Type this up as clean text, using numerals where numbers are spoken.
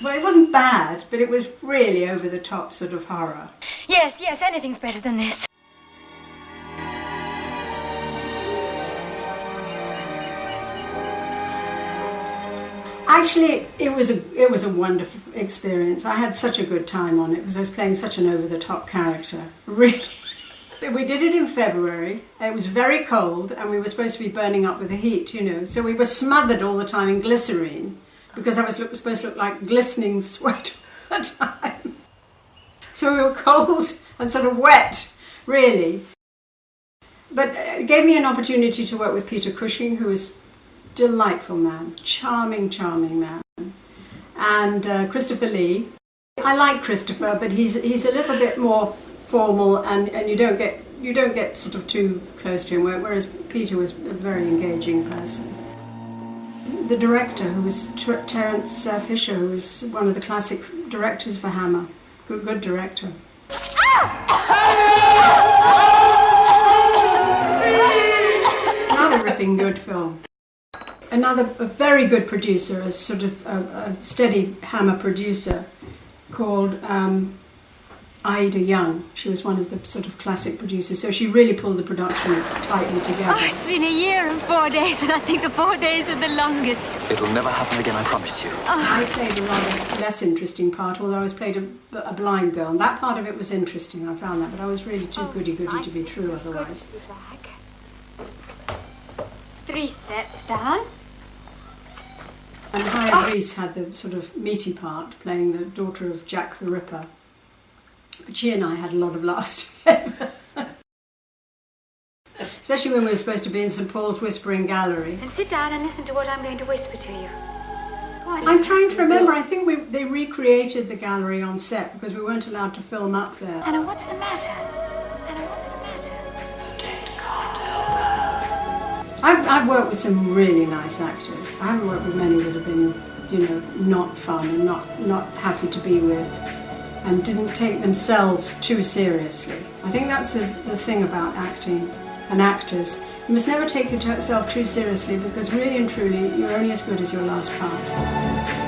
Well, it wasn't bad, but it was really over-the-top sort of horror. Yes, yes, anything's better than this. Actually, it was a wonderful experience. I had such a good time on it because I was playing such an over-the-top character. Really. We did it in February. It was very cold and we were supposed to be burning up with the heat, you know. So we were smothered all the time in glycerine because I was supposed to look like glistening sweat all the time. So we were cold and sort of wet, really. But it gave me an opportunity to work with Peter Cushing, who was delightful man, charming, charming man, and Christopher Lee. I like Christopher, but he's a little bit more formal, and you don't get sort of too close to him. Whereas Peter was a very engaging person. The director, who was Terence Fisher, who was one of the classic directors for Hammer, good director. Another ripping good film. A very good producer, a sort of a steady Hammer producer called Ida Young. She was one of the sort of classic producers, so she really pulled the production tightly together. Oh, it's been a year and 4 days, and I think the 4 days are the longest. It'll never happen again, I promise you. Oh. I played a rather less interesting part, although I was played a blind girl, and that part of it was interesting, I found that, but I was really too goody-goody to be true otherwise. Back. 3 steps down. And Hyatt Reese had the sort of meaty part, playing the daughter of Jack the Ripper. But she and I had a lot of laughs together. Especially when we were supposed to be in St Paul's Whispering Gallery. And sit down and listen to what I'm going to whisper to you. Go on. I'm trying to remember, I think they recreated the gallery on set because we weren't allowed to film up there. Anna, what's the matter? Anna, what's the matter? The date can't help her. I've worked with some really nice actors. I haven't worked with many that have been, you know, not fun and not happy to be with, and didn't take themselves too seriously. I think that's the thing about acting and actors. You must never take yourself too seriously because really and truly you're only as good as your last part.